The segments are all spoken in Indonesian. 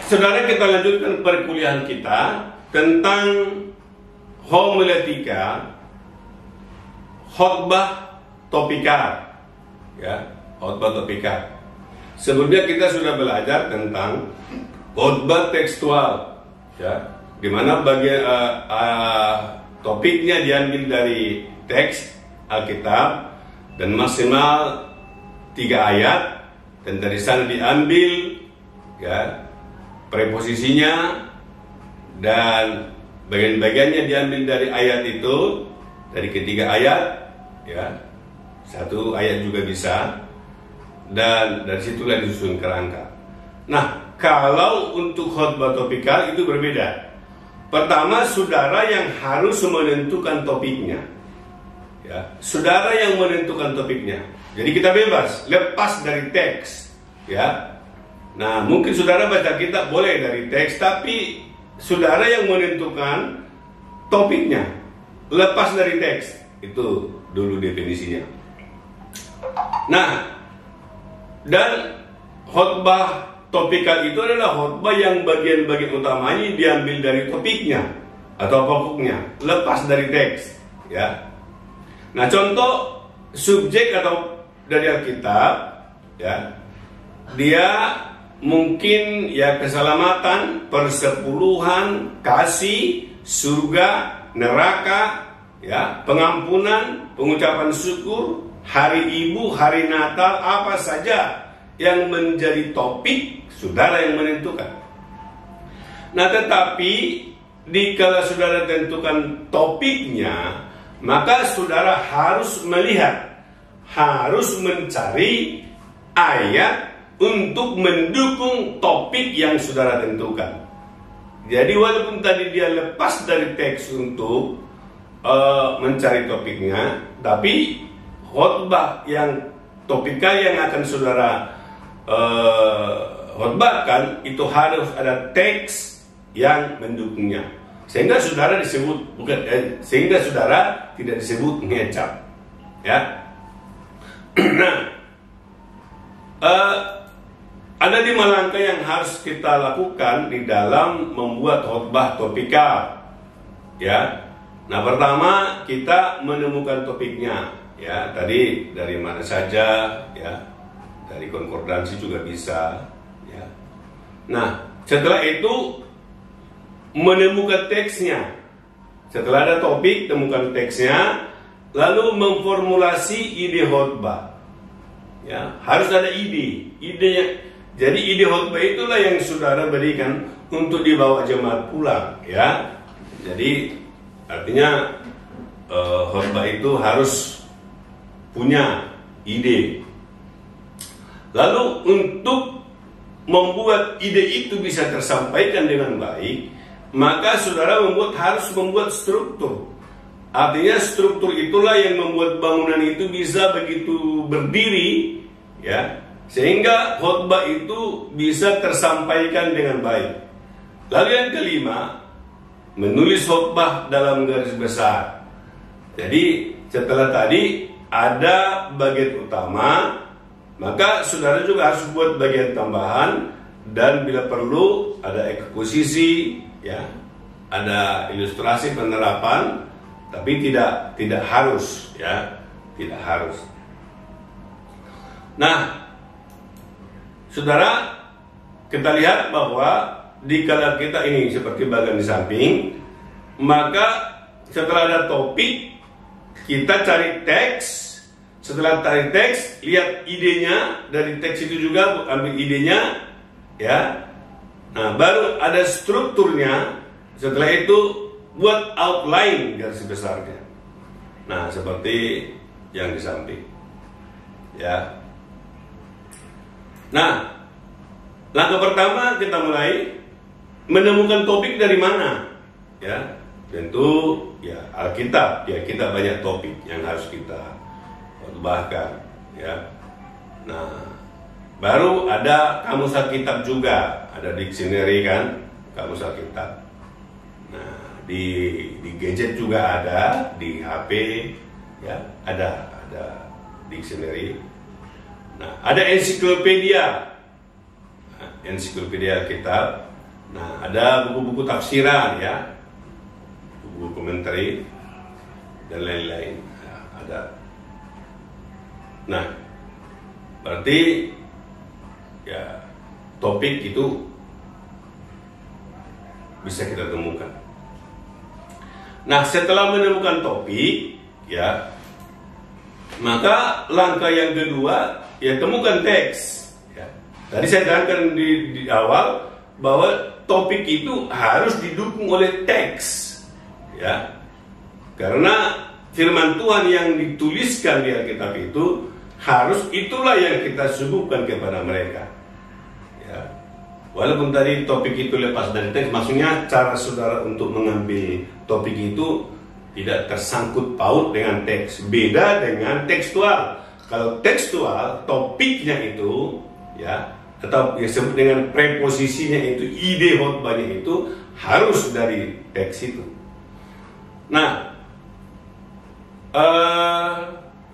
Saudara, kita lanjutkan perkuliahan kita tentang homiletika, khotbah topika, ya, khotbah topika. Sebelumnya kita sudah belajar tentang khotbah tekstual, ya, di mana topiknya diambil dari teks Alkitab dan maksimal 3 ayat, dan dari sana diambil, ya, preposisinya, dan bagian-bagiannya diambil dari ayat itu, dari ketiga ayat, ya, 1 ayat juga bisa, dan dari situlah disusun kerangka. Nah, kalau untuk khotbah topikal itu berbeda. Pertama, saudara yang harus menentukan topiknya, ya, saudara yang menentukan topiknya. Jadi kita bebas, lepas dari teks, ya. Nah, mungkin saudara baca kitab boleh dari teks, tapi saudara yang menentukan topiknya, lepas dari teks. Itu dulu definisinya. Nah, dan khotbah topikal itu adalah khotbah yang bagian-bagian utamanya diambil dari topiknya atau pokoknya, lepas dari teks, ya. Nah, contoh subjek atau dari Alkitab, ya, dia mungkin, ya, keselamatan, persepuluhan, kasih, surga, neraka, ya, pengampunan, pengucapan syukur, hari ibu, hari Natal, apa saja yang menjadi topik, saudara yang menentukan. Nah, tetapi dikala saudara tentukan topiknya, maka saudara harus melihat, harus mencari ayat untuk mendukung topik yang saudara tentukan. Jadi walaupun tadi dia lepas dari teks untuk mencari topiknya, tapi khotbah yang topikal yang akan saudara khotbahkan itu harus ada teks yang mendukungnya, sehingga saudara disebut sehingga saudara tidak disebut ngecap, ya. Nah, ada 5 langkah yang harus kita lakukan di dalam membuat khotbah topikal, ya. Nah, pertama kita menemukan topiknya, ya. Tadi dari mana saja, ya, dari konkordansi juga bisa, ya. Nah, setelah itu menemukan teksnya. Setelah ada topik, temukan teksnya, lalu memformulasi ide khotbah, ya. Harus ada idenya. Jadi ide khotbah itulah yang saudara berikan untuk dibawa jemaat pulang, ya. Jadi artinya khotbah itu harus punya ide. Lalu untuk membuat ide itu bisa tersampaikan dengan baik, maka saudara harus membuat struktur. Artinya struktur itulah yang membuat bangunan itu bisa begitu berdiri, ya, sehingga khotbah itu bisa tersampaikan dengan baik. Lalu yang kelima, menulis khotbah dalam garis besar. Jadi setelah tadi ada bagian utama, maka saudara juga harus buat bagian tambahan, dan bila perlu ada eksposisi, ya, ada ilustrasi penerapan, tapi tidak harus, ya, tidak harus. Nah, saudara, kita lihat bahwa dikala kita ini seperti bagian di samping, maka setelah ada topik, kita cari teks. Setelah cari teks, lihat idenya, dari teks itu juga ambil idenya, ya. Nah, baru ada strukturnya. Setelah itu buat outline garis besarnya. Nah, seperti yang di samping, ya. Nah, langkah pertama kita mulai menemukan topik dari mana, ya. Tentu, ya, Alkitab, ya, kita banyak topik yang harus kita khotbahkan, ya. Nah, baru ada kamus Alkitab juga, ada dictionary, kan, kamus Alkitab. Nah, di gadget juga ada, di HP, ya, ada dictionary. Nah, ada ensiklopedia. Nah, ensiklopedia Alkitab. Nah, ada buku-buku tafsiran ya, buku komentar dan lain-lain. Nah, ada. Nah, berarti ya topik itu bisa kita temukan. Nah, setelah menemukan topik ya, maka langkah yang kedua ya temukan teks ya. Tadi saya terangkan di awal bahwa topik itu harus didukung oleh teks ya, karena firman Tuhan yang dituliskan di Alkitab itu harus itulah yang kita suguhkan kepada mereka ya. Walaupun tadi topik itu lepas dari teks, maksudnya cara saudara untuk mengambil topik itu tidak tersangkut paut dengan teks, beda dengan tekstual. Kalau tekstual, topiknya itu ya, atau yang disebut dengan preposisinya itu, ide khotbahnya itu harus dari teks itu. Nah,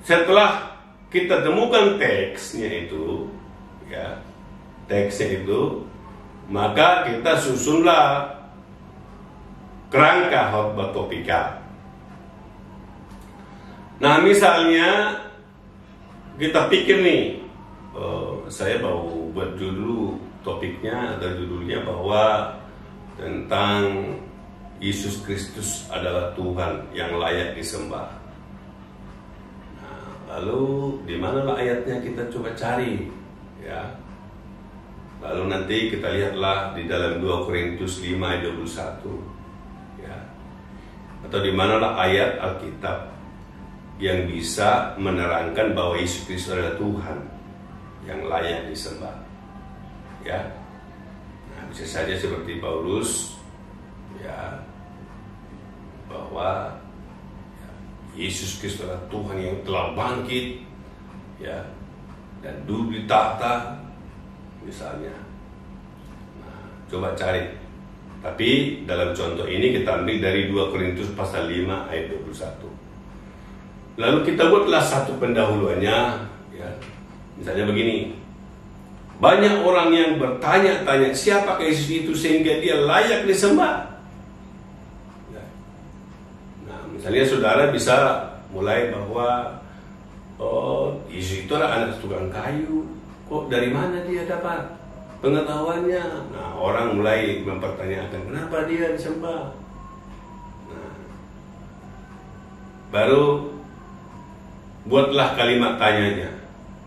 setelah kita temukan teksnya itu, ya, teksnya itu, maka kita susunlah kerangka khotbah topika. Nah, misalnya kita pikir nih, saya mau buat judul topiknya atau judulnya bahwa tentang Yesus Kristus adalah Tuhan yang layak disembah. Nah, lalu di manalah ayatnya, kita coba cari, ya. Lalu nanti kita lihatlah di dalam 2 Korintus 5 ayat 21, ya. Atau di manalah ayat Alkitab yang bisa menerangkan bahwa Yesus Kristus adalah Tuhan yang layak disembah, ya. Nah, bisa saja seperti Paulus, ya, bahwa Yesus Kristus adalah Tuhan yang telah bangkit, ya, dan duduk di tahta, misalnya. Nah, coba cari. Tapi dalam contoh ini kita ambil dari 2 Korintus pasal 5 ayat 21. Lalu kita buatlah satu pendahuluannya, ya. Misalnya begini, banyak orang yang bertanya-tanya siapakah Yesus itu sehingga dia layak disembah. Ya. Nah, misalnya saudara bisa mulai bahwa Yesus itu adalah anak tukang kayu. Kok dari mana dia dapat pengetahuannya? Nah, orang mulai mempertanyakan kenapa dia disembah. Nah, baru buatlah kalimat tanyanya.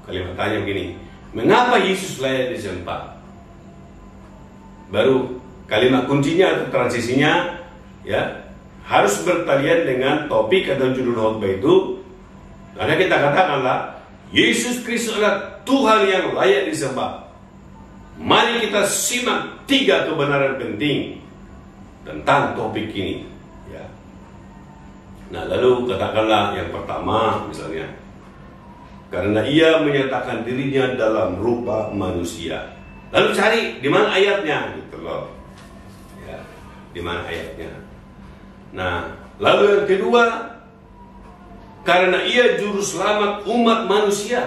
Kalimat tanya begini, mengapa Yesus layak disembah? Baru kalimat kuncinya atau transisinya, ya, harus bertalian dengan topik atau judul khotbah itu. Karena kita katakanlah Yesus Kristus adalah Tuhan yang layak disembah. Mari kita simak 3 kebenaran penting tentang topik ini, ya. Nah, lalu katakanlah yang pertama, misalnya, karena ia menyatakan dirinya dalam rupa manusia. Lalu cari di mana ayatnya, gitu loh, ya, di mana ayatnya. Nah, lalu yang kedua, karena ia juru selamat umat manusia.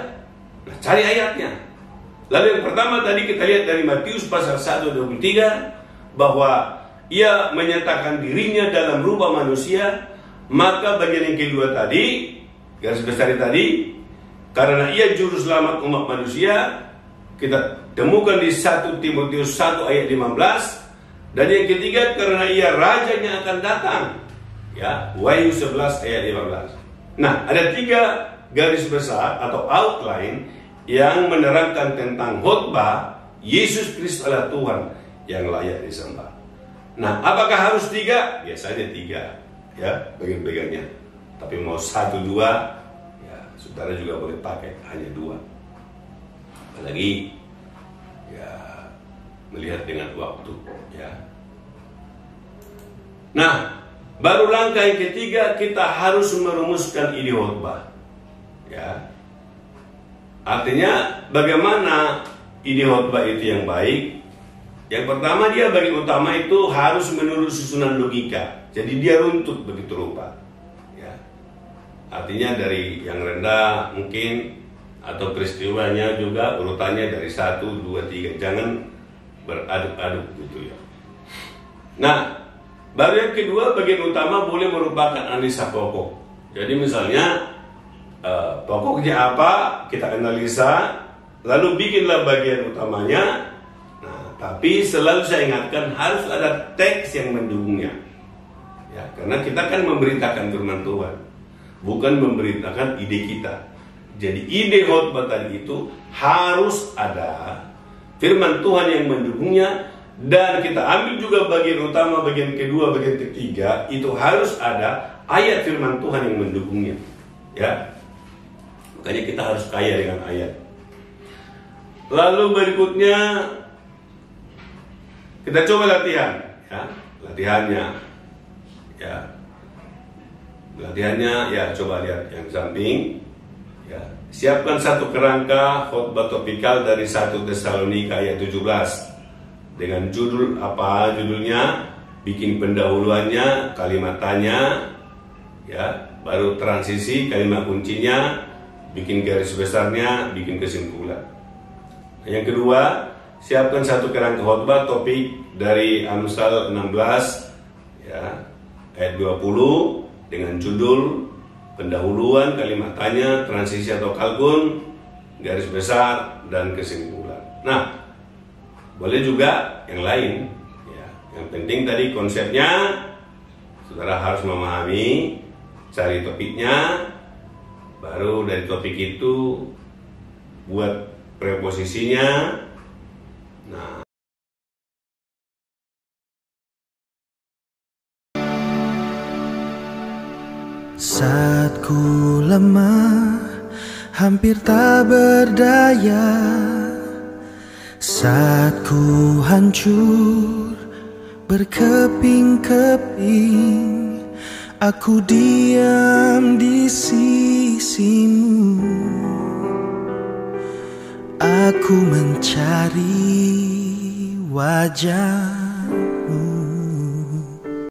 Nah, cari ayatnya. Lalu yang pertama tadi kita lihat dari Matius pasal 1:23, bahwa ia menyatakan dirinya dalam rupa manusia. Maka bagian yang kedua tadi, garis besar tadi, karena ia juru selamat umat manusia, kita temukan di 1 Timotius 1 ayat 15. Dan yang ketiga, karena ia raja yang akan datang, ya, Wahyu 11 ayat 15. Nah, ada 3 garis besar atau outline yang menerangkan tentang khotbah Yesus Kristus adalah Tuhan yang layak disembah. Nah, apakah harus 3? Biasanya 3, ya, bagian-bagiannya. Tapi mau 1, 2, ya, saudara juga boleh pakai hanya 2. Apalagi, ya, melihat dengan waktu, ya. Nah, baru langkah yang ketiga, kita harus merumuskan ide khotbah, ya. Artinya bagaimana ide khotbah itu yang baik? Yang pertama, dia bagian utama itu harus menurut susunan logika. Jadi dia runtut begitu rupa, ya. Artinya dari yang rendah mungkin, atau peristiwanya juga urutannya dari 1, 2, 3. Jangan beraduk-aduk gitu ya. Nah, baru yang kedua, bagian utama boleh merupakan analisa pokok. Jadi misalnya pokoknya apa, kita analisa, lalu bikinlah bagian utamanya. Nah, tapi selalu saya ingatkan harus ada teks yang mendukungnya. Ya, karena kita kan memberitakan firman Tuhan, bukan memberitakan ide kita. Jadi ide khotbah tadi itu harus ada firman Tuhan yang mendukungnya, dan kita ambil juga bagian utama, bagian kedua, bagian ketiga, itu harus ada ayat firman Tuhan yang mendukungnya. Ya, makanya kita harus kaya dengan ayat. Lalu berikutnya kita coba latihan, ya, latihannya, ya coba lihat yang samping. Ya, siapkan satu kerangka khotbah topikal dari 1 Tesalonika ayat 17 dengan judul apa judulnya, bikin pendahuluannya, kalimat tanya, ya, baru transisi, kalimat kuncinya, bikin garis besarnya, bikin kesimpulan. Yang kedua, siapkan satu kerangka khotbah topik dari Amsal 16 ya, ayat 20 dengan judul pendahuluan, kalimat tanya, transisi atau kalkun, garis besar, dan kesimpulan. Nah, boleh juga yang lain ya. Yang penting tadi konsepnya saudara harus memahami, cari topiknya, baru dari topik itu buat preposisinya. Nah, saat ku lemah, hampir tak berdaya, saat ku hancur berkeping-keping, aku diam di sisimu. Aku mencari wajahmu.